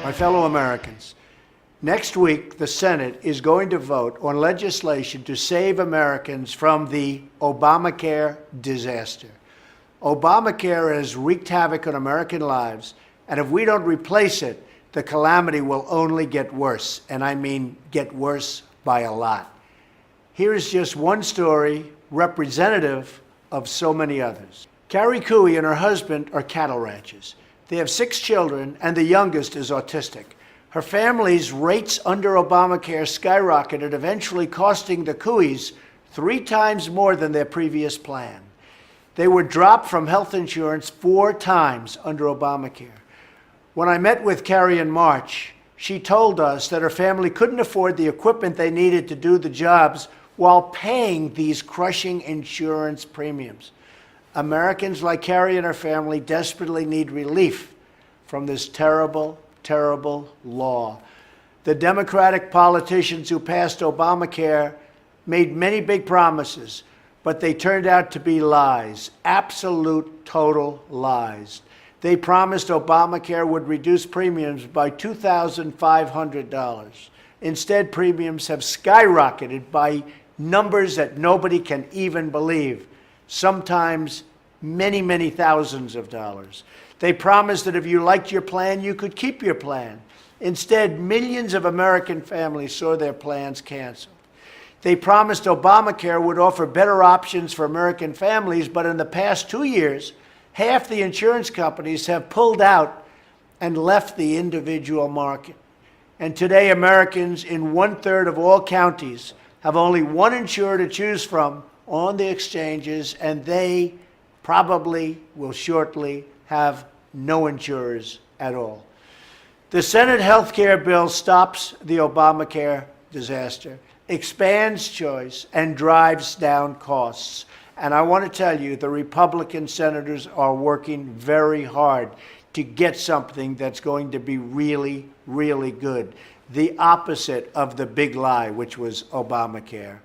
My fellow Americans, next week the Senate is going to vote on legislation to save Americans from the ObamaCare disaster. ObamaCare has wreaked havoc on American lives, and if we don't replace it, the calamity will only get worse, and I mean get worse by a lot. Here is just one story representative of so many others. Carrie Cooey and her husband are cattle ranchers. They have 6 children, and the youngest is autistic. Her family's rates under Obamacare skyrocketed, eventually costing the Cooeys 3 times more than their previous plan. They were dropped from health insurance 4 times under Obamacare. When I met with Carrie in March, she told us that her family couldn't afford the equipment they needed to do the jobs while paying these crushing insurance premiums. Americans like Carrie and her family desperately need relief from this terrible, terrible law. The Democratic politicians who passed Obamacare made many big promises, but they turned out to be lies, absolute, total lies. They promised Obamacare would reduce premiums by $2,500. Instead, premiums have skyrocketed by numbers that nobody can even believe, sometimes many, many thousands of dollars. They promised that if you liked your plan, you could keep your plan. Instead, millions of American families saw their plans canceled. They promised Obamacare would offer better options for American families, but in the past 2 years, half the insurance companies have pulled out and left the individual market. And today, Americans in 1/3 of all counties have only one insurer to choose from on the exchanges, and they probably will shortly have no insurers at all. The Senate health care bill stops the Obamacare disaster, expands choice, and drives down costs. And I want to tell you, the Republican senators are working very hard to get something that's going to be really, really good. The opposite of the big lie, which was Obamacare.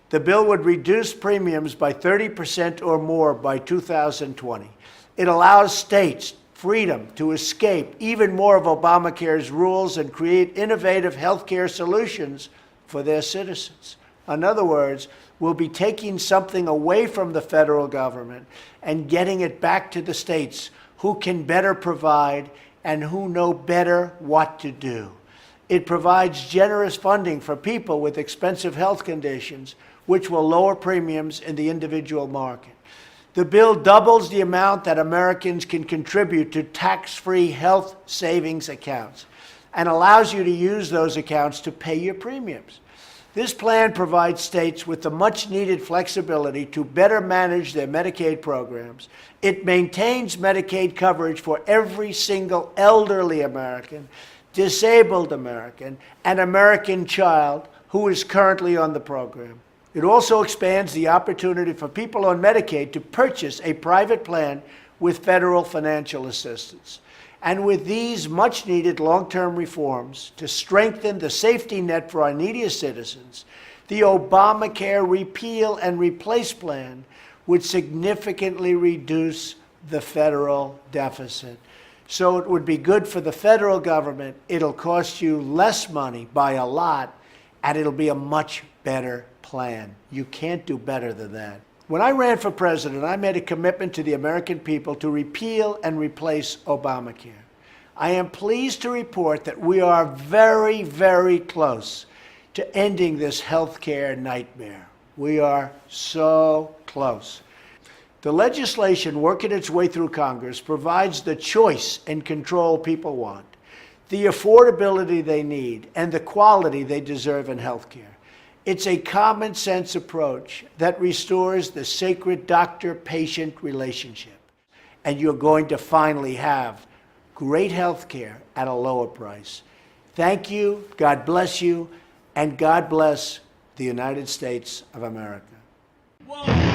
The bill would reduce premiums by 30% or more by 2020. It allows states freedom to escape even more of Obamacare's rules and create innovative health care solutions for their citizens. In other words, we'll be taking something away from the federal government and getting it back to the states who can better provide and who know better what to do. It provides generous funding for people with expensive health conditions, which will lower premiums in the individual market. The bill doubles the amount that Americans can contribute to tax-free health savings accounts and allows you to use those accounts to pay your premiums. This plan provides states with the much-needed flexibility to better manage their Medicaid programs. It maintains Medicaid coverage for every single elderly American, disabled American, and American child who is currently on the program. It also expands the opportunity for people on Medicaid to purchase a private plan with federal financial assistance. And with these much-needed long-term reforms to strengthen the safety net for our neediest citizens, the Obamacare repeal and replace plan would significantly reduce the federal deficit. So it would be good for the federal government. It'll cost you less money by a lot, and it'll be a much better plan. You can't do better than that. When I ran for president, I made a commitment to the American people to repeal and replace Obamacare. I am pleased to report that we are very, very close to ending this health care nightmare. We are so close. The legislation working its way through Congress provides the choice and control people want, the affordability they need, and the quality they deserve in health care. It's a common sense approach that restores the sacred doctor-patient relationship. And you're going to finally have great health care at a lower price. Thank you, God bless you, and God bless the United States of America. Whoa.